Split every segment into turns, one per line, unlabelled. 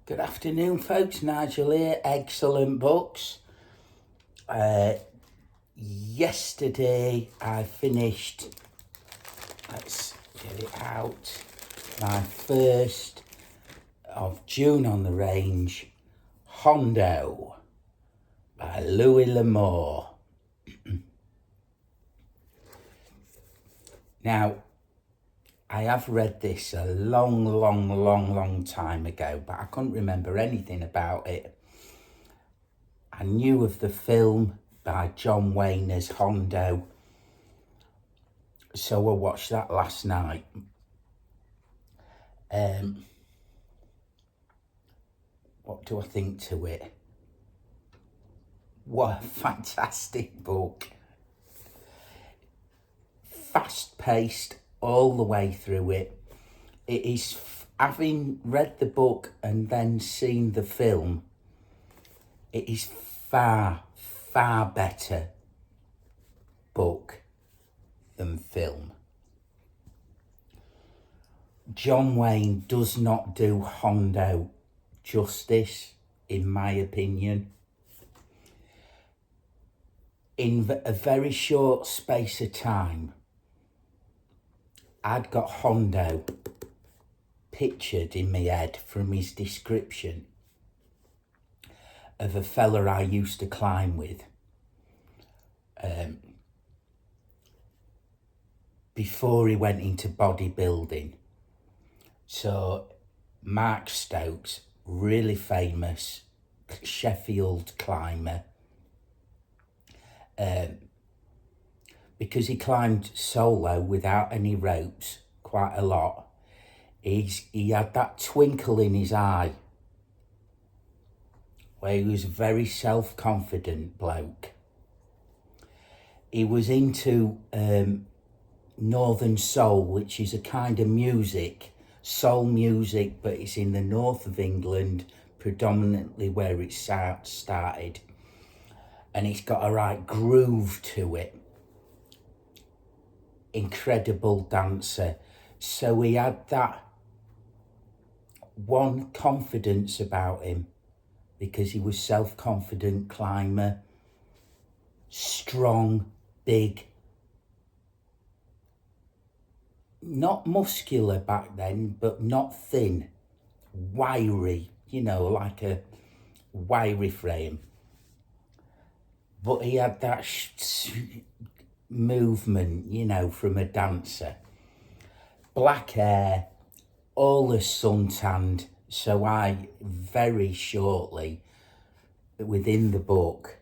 Good afternoon, folks. Nigel here. Excellent books. Yesterday I finished, let's get it out, my first of June on the Range, Hondo by Louis L'Amour. Now, I have read this a long time ago, but I couldn't remember anything about it. I knew of the film by John Wayne as Hondo, so I watched that last night. What do I think to it? What a fantastic book. Fast-paced all the way through it. It is, having read the book and then seen the film, it is far better book than film. John Wayne does not do Hondo justice, in my opinion. In a very short space of time, I'd got Hondo pictured in my head from his description of a fella I used to climb with before he went into bodybuilding. So Mark Stokes, really famous Sheffield climber, because he climbed solo without any ropes quite a lot. He had that twinkle in his eye where he was a very self-confident bloke. He was into Northern Soul, which is a kind of music, soul music, but it's in the north of England, predominantly where it started. And it's got a right groove to it. Incredible dancer. So he had that one confidence about him, because he was self-confident climber, strong, big, not muscular back then, but not thin, wiry, like a wiry frame. But he had that movement, from a dancer. Black hair, all the suntanned. So I very shortly, within the book,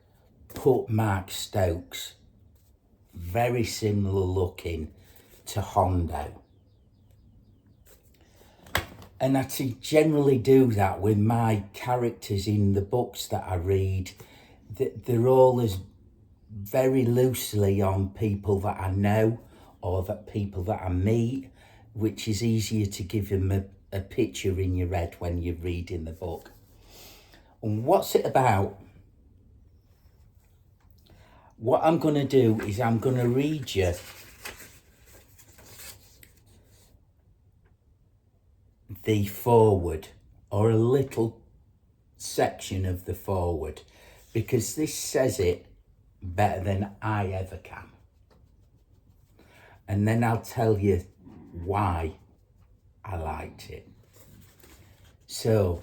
put Mark Stokes, very similar looking to Hondo. And I generally do that with my characters in the books that I read. They're all as very loosely on people that I know or that people that I meet, which is easier to give them a picture in your head when you're reading the book. And what's it about? What I'm going to do is I'm going to read you the foreword, or a little section of the foreword, because this says it better than I ever can. And then I'll tell you why I liked it. So,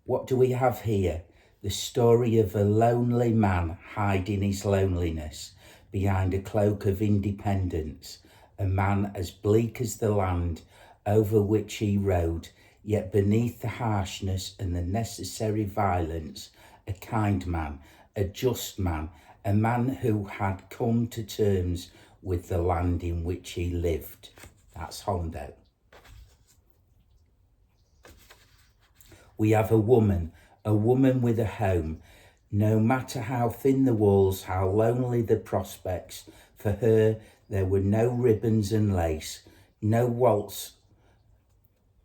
what do we have here? The story of a lonely man hiding his loneliness behind a cloak of independence, a man as bleak as the land over which he rode, yet beneath the harshness and the necessary violence, a kind man, a just man, a man who had come to terms with the land in which he lived. That's Hondo. We have a woman with a home. No matter how thin the walls, how lonely the prospects, for her there were no ribbons and lace, no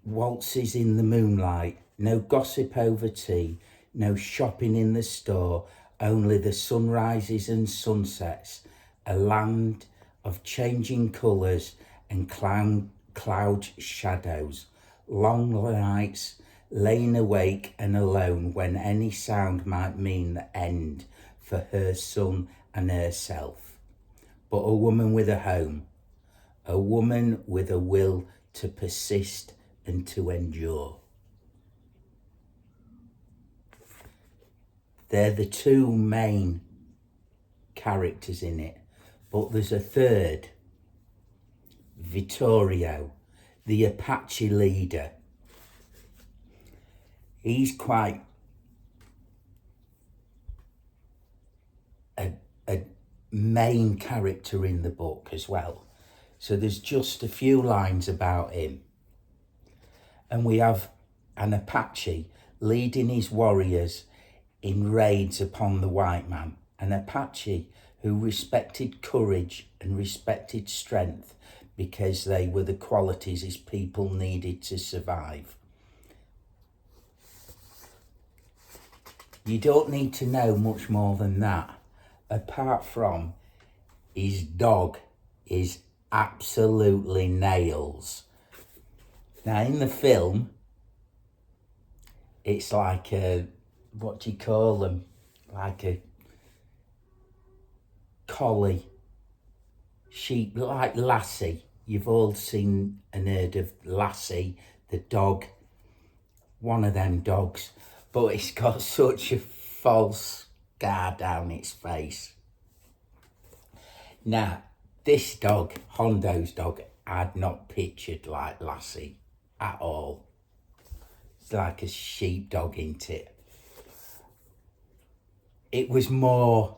waltzes in the moonlight, no gossip over tea, no shopping in the store, only the sunrises and sunsets, a land of changing colours and cloud shadows, long nights laying awake and alone when any sound might mean the end for her son and herself. But a woman with a home, a woman with a will to persist and to endure. They're the two main characters in it, but there's a third, Vittorio, the Apache leader. He's quite a main character in the book as well. So there's just a few lines about him. And we have an Apache leading his warriors in raids upon the white man. An Apache who respected courage and respected strength because they were the qualities his people needed to survive. You don't need to know much more than that, apart from his dog is absolutely nails. Now in the film, it's like a, what do you call them? Like a collie, sheep, like Lassie. You've all seen and heard of Lassie, the dog, one of them dogs, but it's got such a false scar down its face. Now, this dog, Hondo's dog, I'd not pictured like Lassie at all. It's like a sheepdog, isn't it? It was more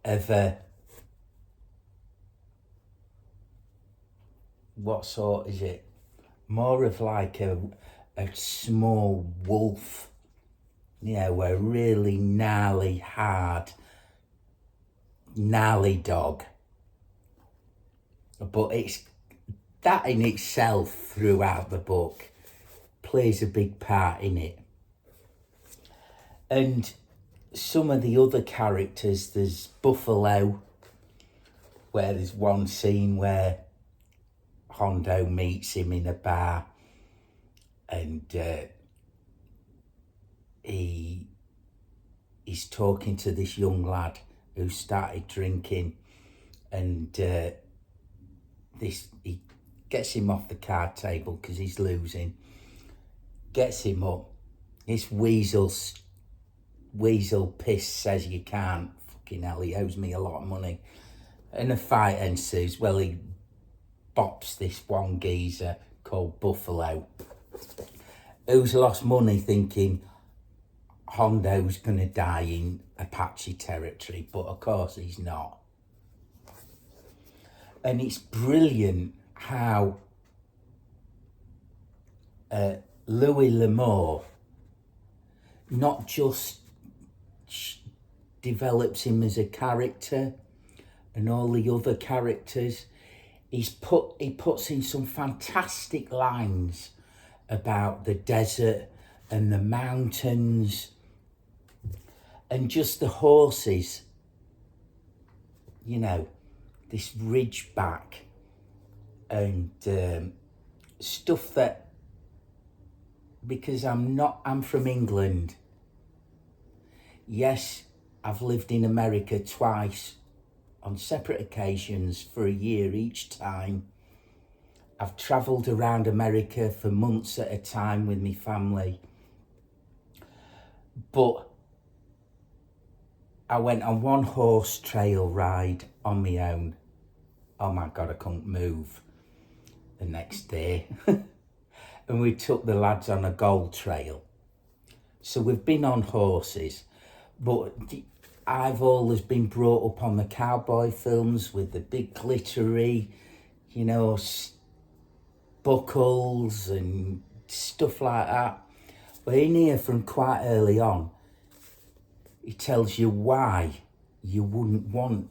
of a, what sort is it? More of like a small wolf, you know, a really gnarly, hard, gnarly dog. But it's that in itself throughout the book plays a big part in it. And some of the other characters, there's Buffalo, where there's one scene where Hondo meets him in a bar and he's talking to this young lad who started drinking, and he gets him off the card table because he's losing, gets him up. This weasel piss says you can't, fucking hell, he owes me a lot of money. And a fight ensues. Well, he bops this one geezer called Buffalo, who's lost money thinking Hondo's gonna die in Apache territory, but of course he's not. And it's brilliant how Louis L'Amour not just develops him as a character and all the other characters, he puts in some fantastic lines about the desert and the mountains and just the horses, you know, this ridgeback and stuff that, because I'm from England. Yes, I've lived in America twice on separate occasions for a year each time. I've travelled around America for months at a time with my family. But I went on one horse trail ride on my own. Oh my God, I couldn't move the next day. And we took the lads on a gold trail. So we've been on horses, but I've always been brought up on the cowboy films with the big glittery, you know, buckles and stuff like that. But in here from quite early on, it tells you why you wouldn't want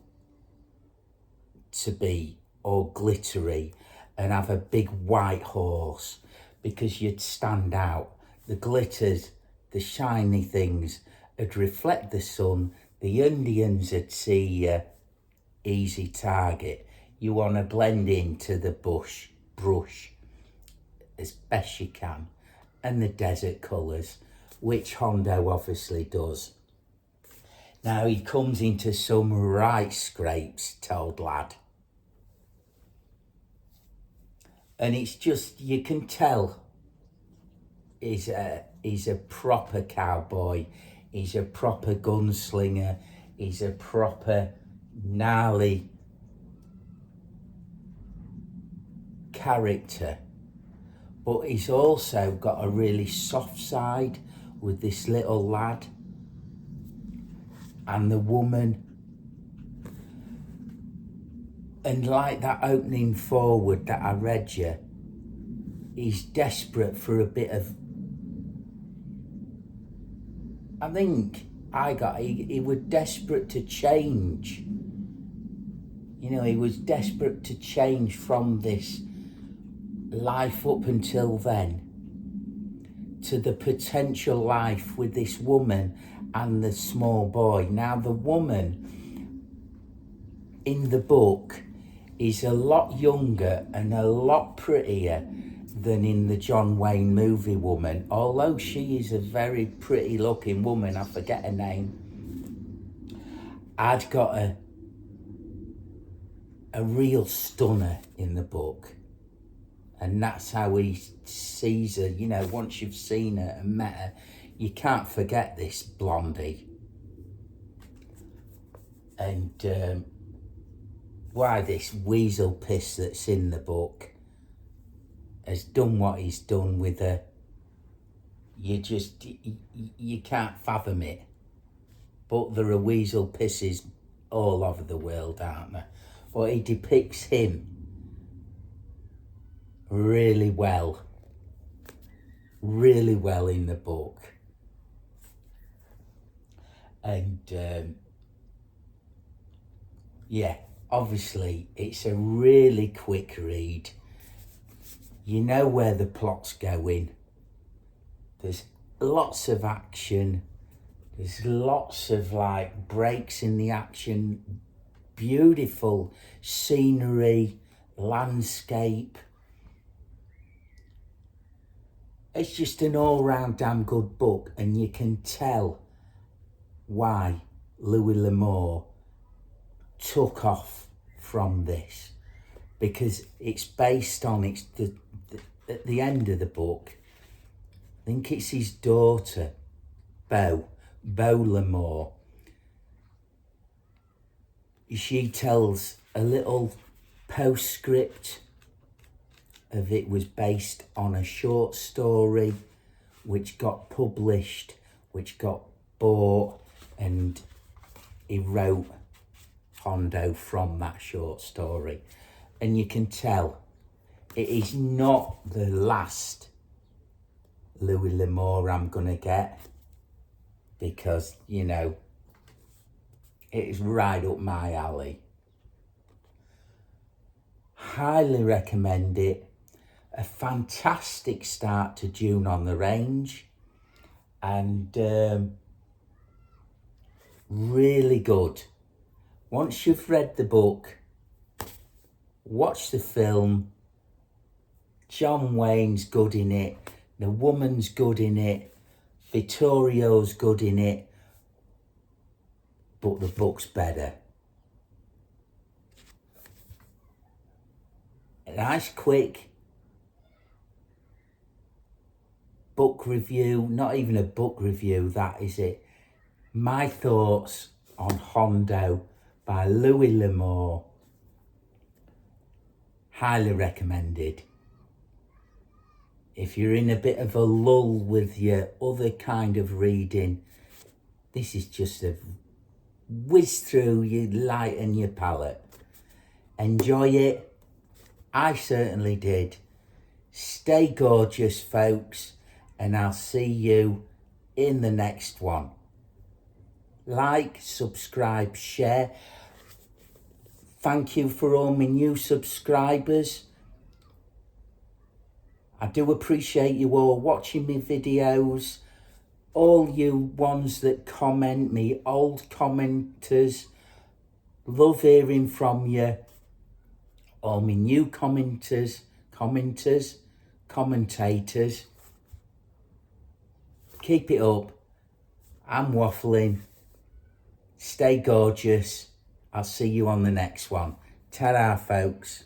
to be all glittery and have a big white horse, because you'd stand out. The glitters, the shiny things would reflect the sun. The Indians would see you easy target. You want to blend into the brush as best you can, and the desert colours, which Hondo obviously does. Now he comes into some right scrapes, told lad. And it's just, you can tell he's a proper cowboy, he's a proper gunslinger, he's a proper gnarly character. But he's also got a really soft side with this little lad and the woman. And like that opening forward that I read you, he's desperate for a bit of, I think he was desperate to change. You know, he was desperate to change from this life up until then to the potential life with this woman and the small boy. Now the woman in the book is a lot younger and a lot prettier than in the John Wayne movie woman, although she is a very pretty looking woman. I forget her name. I'd got a real stunner in the book, and that's how he sees her. You know, once you've seen her and met her, you can't forget this blondie. And why this weasel piss that's in the book has done what he's done with her, you can't fathom it. But there are weasel pisses all over the world, aren't there? But he depicts him really well in the book. And yeah, obviously it's a really quick read. You know where the plot's going. There's lots of action. There's lots of like breaks in the action. Beautiful scenery, landscape. It's just an all-round damn good book, and you can tell why Louis L'Amour took off from this, because it's based on, at the end of the book, I think it's his daughter, Beau L'Amour. She tells a little postscript of it was based on a short story which got published, which got bought, and he wrote Hondo from that short story. And you can tell it is not the last Louis L'Amour I'm gonna get, because, you know, it is right up my alley. Highly recommend it. A fantastic start to June on the Range, and really good. Once you've read the book, watch the film. John Wayne's good in it, the woman's good in it, Vittorio's good in it, but the book's better. A nice quick book review, not even a book review, that is it. My thoughts on Hondo by Louis L'Amour. Highly recommended. If you're in a bit of a lull with your other kind of reading, this is just a whiz through, you lighten your palate. Enjoy it. I certainly did. Stay gorgeous, folks, and I'll see you in the next one. Like, subscribe, share. Thank you for all my new subscribers. I do appreciate you all watching my videos. All you ones that comment me, old commenters, love hearing from you. All my new commenters, commentators. Keep it up. I'm waffling. Stay gorgeous. I'll see you on the next one. Ta-ra, folks.